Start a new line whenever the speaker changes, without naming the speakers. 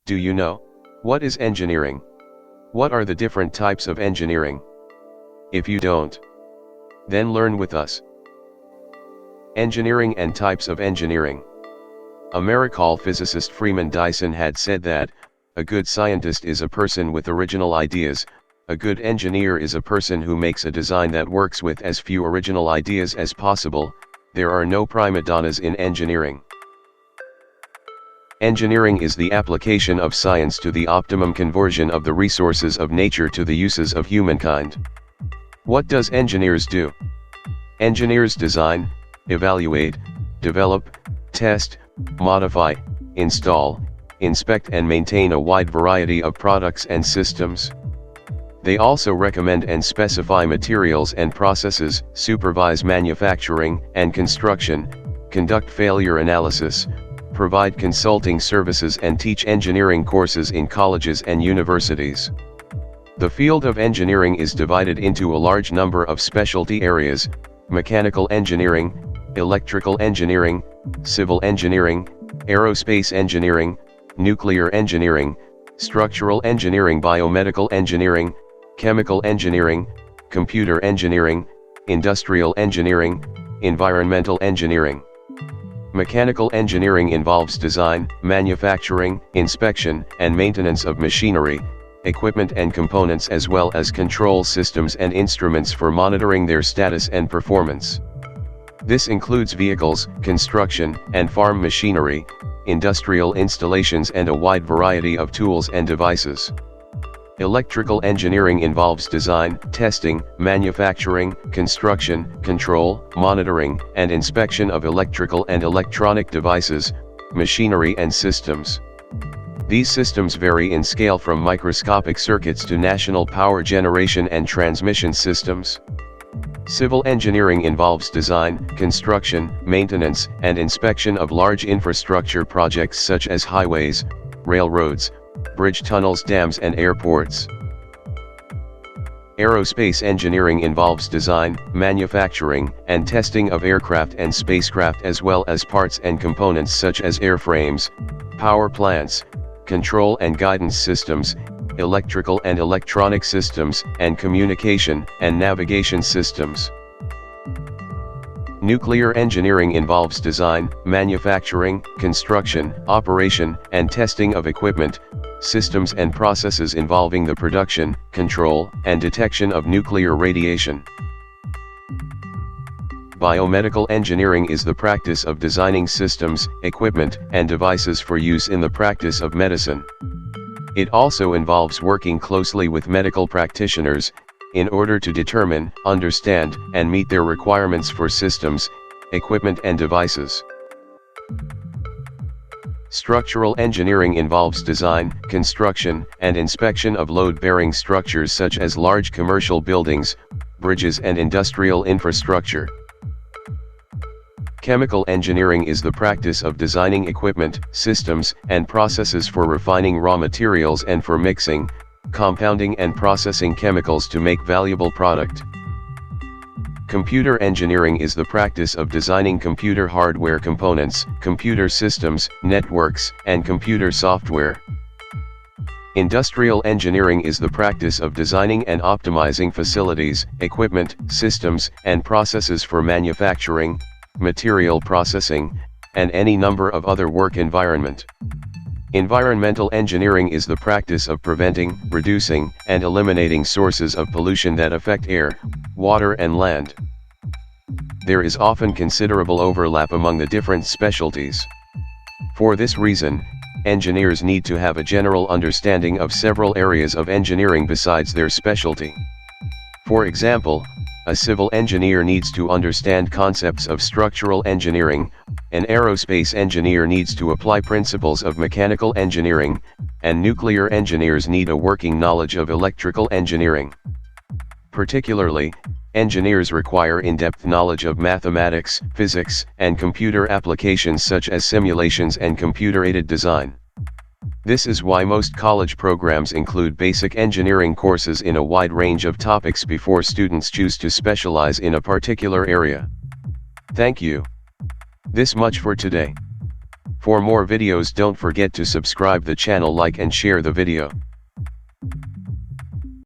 Do you know? What is engineering? What are the different types of engineering? If you don't, then learn with us. Engineering and types of engineering. American physicist Freeman Dyson had said that, a good scientist is a person with original ideas, a good engineer is a person who makes a design that works with as few original ideas as possible. There are no prima donnas in engineering. Engineering is the application of science to the optimum conversion of the resources of nature to the uses of humankind. What does engineers do? Engineers design, evaluate, develop, test, modify, install, inspect and maintain a wide variety of products and systems. They also recommend and specify materials and processes, supervise manufacturing and construction, conduct failure analysis, provide consulting services and teach engineering courses in colleges and universities. The field of engineering is divided into a large number of specialty areas: mechanical engineering, electrical engineering, civil engineering, aerospace engineering, nuclear engineering, structural engineering, biomedical engineering, chemical engineering, computer engineering, industrial engineering, environmental engineering. Mechanical engineering involves design, manufacturing, inspection, and maintenance of machinery, equipment and components, as well as control systems and instruments for monitoring their status and performance. This includes vehicles, construction, and farm machinery, industrial installations, and a wide variety of tools and devices. Electrical engineering involves design, testing, manufacturing, construction, control, monitoring, and inspection of electrical and electronic devices, machinery and systems. These systems vary in scale from microscopic circuits to national power generation and transmission systems. Civil engineering involves design, construction, maintenance, and inspection of large infrastructure projects such as highways, railroads, bridge tunnels, dams, and airports. Aerospace engineering involves design, manufacturing, and testing of aircraft and spacecraft, as well as parts and components such as airframes, power plants, control and guidance systems, electrical and electronic systems, and communication and navigation systems. Nuclear engineering involves design, manufacturing, construction, operation, and testing of equipment, systems and processes involving the production, control, and detection of nuclear radiation. Biomedical engineering is the practice of designing systems, equipment, and devices for use in the practice of medicine. It also involves working closely with medical practitioners, in order to determine, understand, and meet their requirements for systems, equipment, and devices. Structural engineering involves design, construction, and inspection of load-bearing structures such as large commercial buildings, bridges, and industrial infrastructure. Chemical engineering is the practice of designing equipment, systems, and processes for refining raw materials and for mixing, compounding, and processing chemicals to make valuable product. Computer engineering is the practice of designing computer hardware components, computer systems, networks, and computer software. Industrial engineering is the practice of designing and optimizing facilities, equipment, systems, and processes for manufacturing, material processing, and any number of other work environment. Environmental engineering is the practice of preventing, reducing, and eliminating sources of pollution that affect air, water, and land. There is often considerable overlap among the different specialties. For this reason, engineers need to have a general understanding of several areas of engineering besides their specialty. For example, a civil engineer needs to understand concepts of structural engineering, an aerospace engineer needs to apply principles of mechanical engineering, and nuclear engineers need a working knowledge of electrical engineering. Particularly, engineers require in-depth knowledge of mathematics, physics, and computer applications such as simulations and computer-aided design. This is why most college programs include basic engineering courses in a wide range of topics before students choose to specialize in a particular area. Thank you. This much for today. For more videos, don't forget to subscribe the channel, like and share the video.